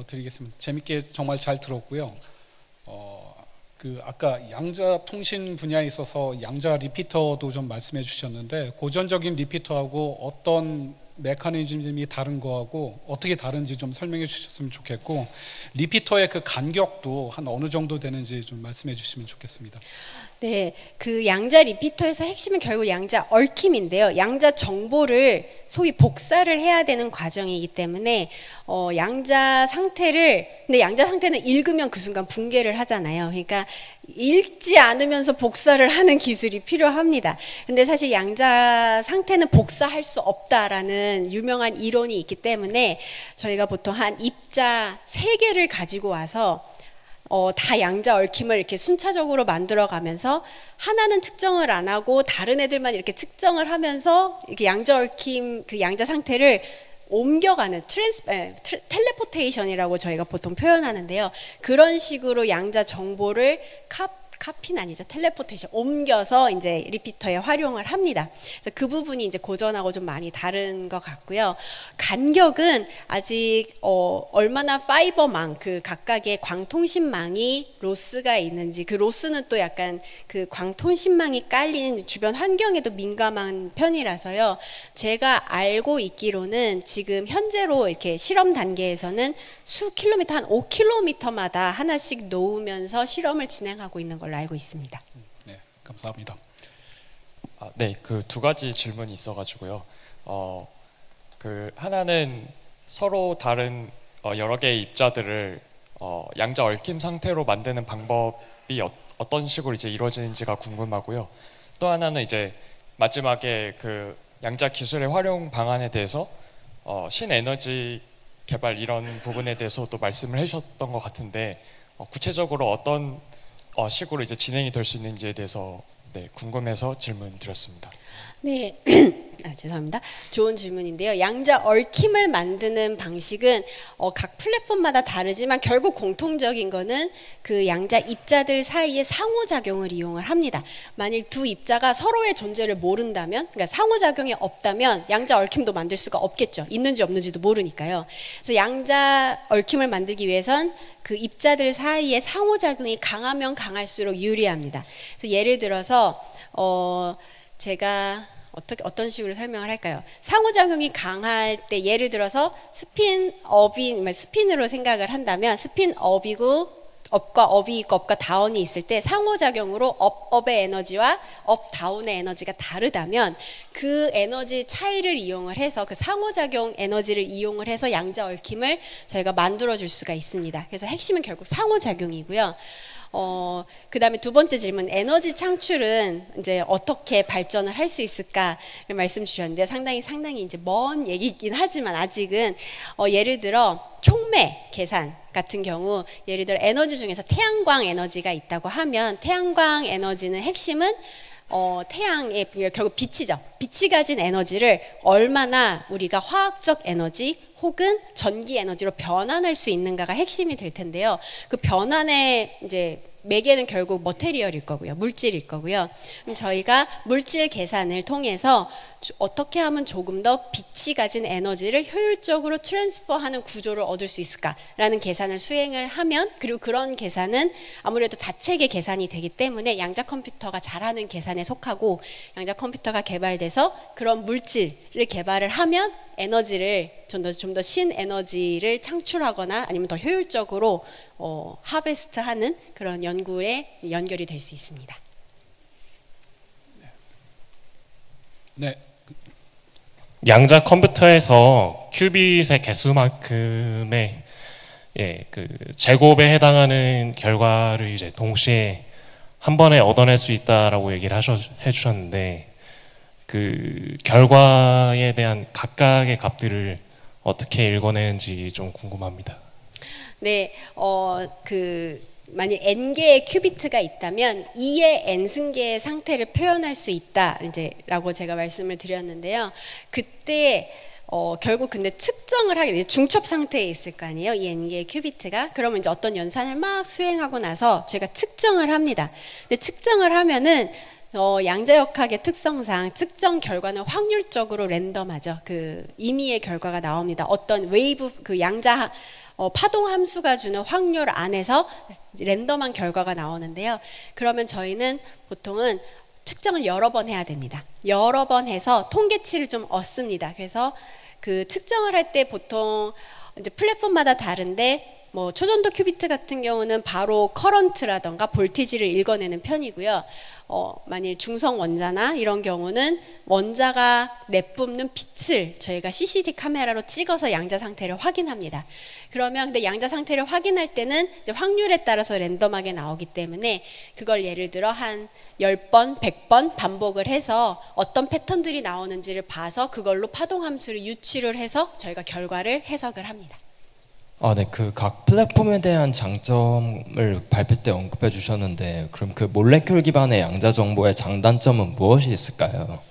S1: 드리겠습니다. 재밌게 정말 잘 들었고요. 아까 양자 통신 분야에 있어서 양자 리피터도 좀 말씀해 주셨는데 고전적인 리피터하고 어떤 메커니즘이 다른 거하고 어떻게 다른지 좀 설명해 주셨으면 좋겠고 리피터의 그 간격도 한 어느 정도 되는지 좀 말씀해 주시면 좋겠습니다.
S2: 네, 그 양자 리피터에서 핵심은 결국 양자 얽힘인데요. 양자 정보를 소위 복사를 해야 되는 과정이기 때문에 양자 상태는 읽으면 그 순간 붕괴를 하잖아요. 그러니까 읽지 않으면서 복사를 하는 기술이 필요합니다. 근데 사실 양자 상태는 복사할 수 없다라는 유명한 이론이 있기 때문에 저희가 보통 한 입자 3개를 가지고 와서 다 양자 얽힘을 이렇게 순차적으로 만들어 가면서 하나는 측정을 안 하고 다른 애들만 이렇게 측정을 하면서 이렇게 양자 얽힘 그 양자 상태를 옮겨가는 텔레포테이션이라고 저희가 보통 표현하는데요. 그런 식으로 양자 정보를 카피는 아니죠. 텔레포테이션 옮겨서 이제 리피터에 활용을 합니다. 그래서 그 부분이 이제 고전하고 좀 많이 다른 것 같고요. 간격은 아직 얼마나 파이버망 그 각각의 광통신망이 로스가 있는지 그 로스는 또 약간 그 광통신망이 깔린 주변 환경에도 민감한 편이라서요. 제가 알고 있기로는 지금 현재로 이렇게 실험 단계에서는 수 킬로미터 한 5km마다 하나씩 놓으면서 실험을 진행하고 있는 걸로 알고 있습니다.
S1: 네, 감사합니다.
S3: 네, 그 2가지 질문이 있어가지고요. 그 하나는 서로 다른 여러 개의 입자들을 양자 얽힘 상태로 만드는 방법이 어떤 식으로 이제 이루어지는지가 궁금하고요. 또 하나는 이제 마지막에 그 양자 기술의 활용 방안에 대해서 신에너지 개발 이런 부분에 대해서도 말씀을 해주셨던 것 같은데 구체적으로 어떤 식으로 이제 진행이 될 수 있는지에 대해서 네, 궁금해서 질문 드렸습니다.
S2: 네, 죄송합니다. 좋은 질문인데요. 양자 얽힘을 만드는 방식은 각 플랫폼마다 다르지만 결국 공통적인 거는 그 양자 입자들 사이의 상호작용을 이용을 합니다. 만일 두 입자가 서로의 존재를 모른다면, 그러니까 상호작용이 없다면 양자 얽힘도 만들 수가 없겠죠. 있는지 없는지도 모르니까요. 그래서 양자 얽힘을 만들기 위해선 그 입자들 사이의 상호작용이 강하면 강할수록 유리합니다. 그래서 예를 들어서 제가 어떤 식으로 설명을 할까요? 상호작용이 강할 때 예를 들어서 스핀으로 생각을 한다면 스핀업이고 업과 업이 있고 업과 다운이 있을 때 상호작용으로 업의 에너지와 업 다운의 에너지가 다르다면 그 에너지 차이를 이용을 해서 그 상호작용 에너지를 이용을 해서 양자 얽힘을 저희가 만들어 줄 수가 있습니다. 그래서 핵심은 결국 상호작용이고요. 그 다음에 2번째 질문, 에너지 창출은 이제 어떻게 발전을 할 수 있을까를 말씀 주셨는데 상당히 이제 먼 얘기이긴 하지만 아직은 예를 들어 촉매 계산 같은 경우 예를 들어 에너지 중에서 태양광 에너지가 있다고 하면 태양광 에너지는 핵심은 태양의 결국 빛이죠. 빛이 가진 에너지를 얼마나 우리가 화학적 에너지 혹은 전기 에너지로 변환할 수 있는가가 핵심이 될 텐데요. 그 변환의 이제 매개는 결국 머테리얼일 거고요. 물질일 거고요. 그럼 저희가 물질 계산을 통해서 어떻게 하면 조금 더 빛이 가진 에너지를 효율적으로 트랜스퍼하는 구조를 얻을 수 있을까라는 계산을 수행을 하면, 그리고 그런 계산은 아무래도 다책의 계산이 되기 때문에 양자 컴퓨터가 잘하는 계산에 속하고, 양자 컴퓨터가 개발돼서 그런 물질을 개발을 하면 에너지를 좀 더 신에너지를 창출하거나 아니면 더 효율적으로 하베스트하는 그런 연구에 연결이 될 수 있습니다.
S1: 네.
S4: 양자 컴퓨터에서 큐빗의 개수만큼의 그 제곱에 해당하는 결과를 이제 동시에 한 번에 얻어낼 수 있다라고 얘기를 해주셨는데, 그 결과에 대한 각각의 값들을 어떻게 읽어내는지 좀 궁금합니다.
S2: 네, 만약 n개의 큐비트가 있다면 2의 n승계의 상태를 표현할 수 있다, 이제라고 제가 말씀을 드렸는데요. 그때 결국 근데 측정을 하게 돼요. 중첩 상태에 있을 거 아니에요, 이 n개의 큐비트가. 그러면 이제 어떤 연산을 막 수행하고 나서 저희가 측정을 합니다. 근데 측정을 하면은 양자역학의 특성상 측정 결과는 확률적으로 랜덤하죠. 그 임의의 결과가 나옵니다. 어떤 웨이브, 그 양자 파동 함수가 주는 확률 안에서 랜덤한 결과가 나오는데요. 그러면 저희는 보통은 측정을 여러 번 해야 됩니다. 여러 번 해서 통계치를 좀 얻습니다. 그래서 그 측정을 할 때 보통 이제 플랫폼마다 다른데, 뭐 초전도 큐비트 같은 경우는 바로 커런트라던가 볼티지를 읽어내는 편이고요. 만일 중성 원자나 이런 경우는 원자가 내뿜는 빛을 저희가 CCD 카메라로 찍어서 양자 상태를 확인합니다. 그러면 근데 양자 상태를 확인할 때는 이제 확률에 따라서 랜덤하게 나오기 때문에 그걸 예를 들어 한 10번, 100번 반복을 해서 어떤 패턴들이 나오는지를 봐서 그걸로 파동 함수를 유추를 해서 저희가 결과를 해석을 합니다.
S5: 네, 그 각 플랫폼에 대한 장점을 발표 때 언급해 주셨는데, 그럼 그 몰레큘 기반의 양자 정보의 장단점은 무엇이 있을까요?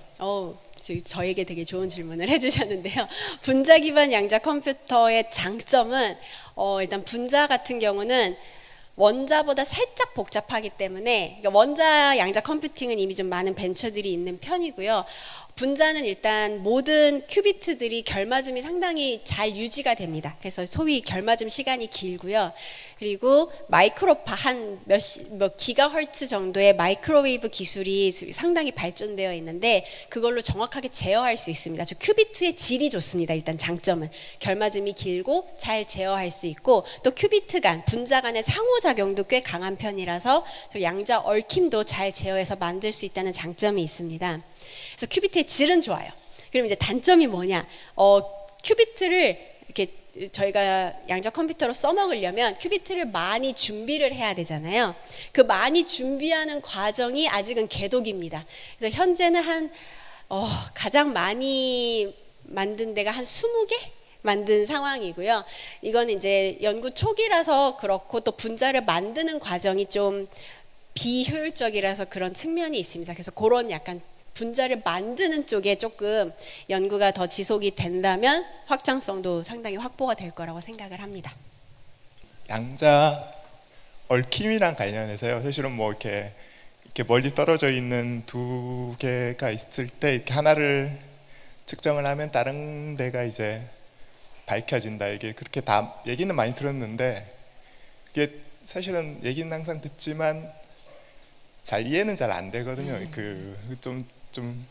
S2: 저에게 되게 좋은 질문을 해주셨는데요. 분자 기반 양자 컴퓨터의 장점은 일단 분자 같은 경우는 원자보다 살짝 복잡하기 때문에, 그러니까 원자 양자 컴퓨팅은 이미 좀 많은 벤처들이 있는 편이고요. 분자는 일단 모든 큐비트들이 결맞음이 상당히 잘 유지가 됩니다. 그래서 소위 결맞음 시간이 길고요. 그리고 마이크로파 한 몇 기가헤르츠 정도의 마이크로웨이브 기술이 상당히 발전되어 있는데 그걸로 정확하게 제어할 수 있습니다. 즉 큐비트의 질이 좋습니다. 일단 장점은 결맞음이 길고 잘 제어할 수 있고, 또 큐비트 간 분자 간의 상호작용도 꽤 강한 편이라서 양자 얽힘도 잘 제어해서 만들 수 있다는 장점이 있습니다. 그래서 큐비트의 질은 좋아요. 그럼 이제 단점이 뭐냐? 큐비트를 이렇게 저희가 양자 컴퓨터로 써먹으려면 큐비트를 많이 준비를 해야 되잖아요. 그 많이 준비하는 과정이 아직은 개독입니다. 그래서 현재는 가장 많이 만든 데가 한 20개 만든 상황이고요. 이건 이제 연구 초기라서 그렇고, 또 분자를 만드는 과정이 좀 비효율적이라서 그런 측면이 있습니다. 그래서 그런 약간 분자를 만드는 쪽에 조금 연구가 더 지속이 된다면 확장성도 상당히 확보가 될 거라고 생각을 합니다.
S6: 양자 얽힘이랑 관련해서요. 사실은 뭐 이렇게 멀리 떨어져 있는 두 개가 있을 때 이렇게 하나를 측정을 하면 다른 데가 이제 밝혀진다. 이게 그렇게 다 얘기는 많이 들었는데, 이게 사실은 얘기는 항상 듣지만 잘 이해는 잘 안 되거든요. 좀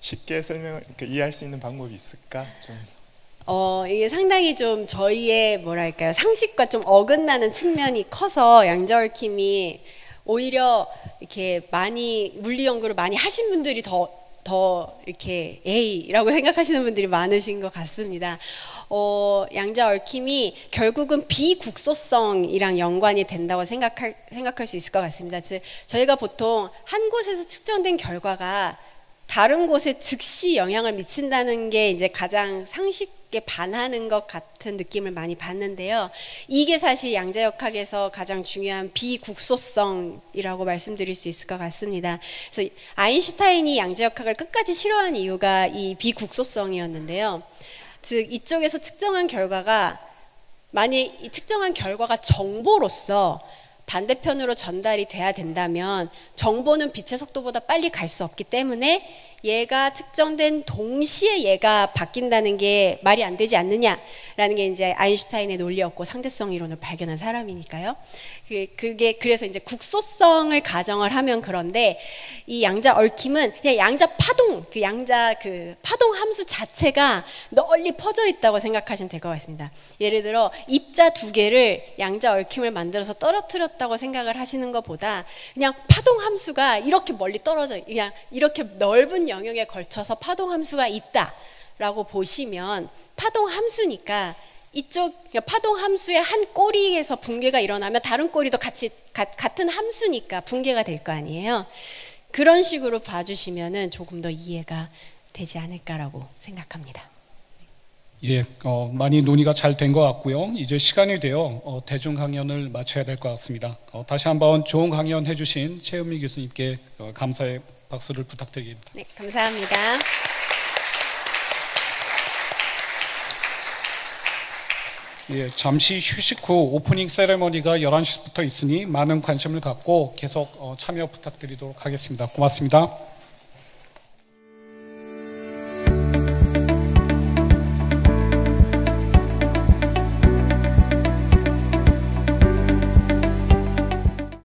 S6: 쉽게 이해할 수 있는 방법이 있을까?
S2: 이게 상당히 좀 저희의 뭐랄까요, 상식과 좀 어긋나는 측면이 커서 양자 얽힘이 오히려 이렇게 많이 물리 연구를 많이 하신 분들이 더 이렇게 에이라고 생각하시는 분들이 많으신 것 같습니다. 양자 얽힘이 결국은 비국소성이랑 연관이 된다고 생각할 수 있을 것 같습니다. 즉 저희가 보통 한 곳에서 측정된 결과가 다른 곳에 즉시 영향을 미친다는 게 이제 가장 상식에 반하는 것 같은 느낌을 많이 받는데요. 이게 사실 양자역학에서 가장 중요한 비국소성이라고 말씀드릴 수 있을 것 같습니다. 그래서 아인슈타인이 양자역학을 끝까지 싫어한 이유가 이 비국소성이었는데요. 즉 이쪽에서 측정한 결과가, 만약 이 측정한 결과가 정보로서 반대편으로 전달이 돼야 된다면 정보는 빛의 속도보다 빨리 갈 수 없기 때문에 얘가 측정된 동시에 얘가 바뀐다는 게 말이 안 되지 않느냐라는 게 이제 아인슈타인의 논리였고 상대성 이론을 발견한 사람이니까요. 그게 그래서 이제 국소성을 가정을 하면 그런데 이 양자 얽힘은 그냥 양자 파동 그 파동 함수 자체가 널리 퍼져 있다고 생각하시면 될 것 같습니다. 예를 들어 입자 두 개를 양자 얽힘을 만들어서 떨어뜨렸다고 생각을 하시는 것보다 그냥 파동 함수가 이렇게 멀리 떨어져 그냥 이렇게 넓은 영역에 걸쳐서 파동 함수가 있다라고 보시면 파동 함수니까 이쪽 파동 함수의 한 꼬리에서 붕괴가 일어나면 다른 꼬리도 같은 함수니까 붕괴가 될 거 아니에요. 그런 식으로 봐주시면은 조금 더 이해가 되지 않을까라고 생각합니다.
S1: 예, 많이 논의가 잘 된 것 같고요. 이제 시간이 되어 대중 강연을 마쳐야 될 것 같습니다. 다시 한번 좋은 강연 해주신 최은미 교수님께 감사의 박수를 부탁드립니다.
S2: 네, 감사합니다.
S1: 예, 잠시 휴식 후 오프닝 세레머니가 11시부터 있으니 많은 관심을 갖고 계속 참여 부탁드리도록 하겠습니다. 고맙습니다.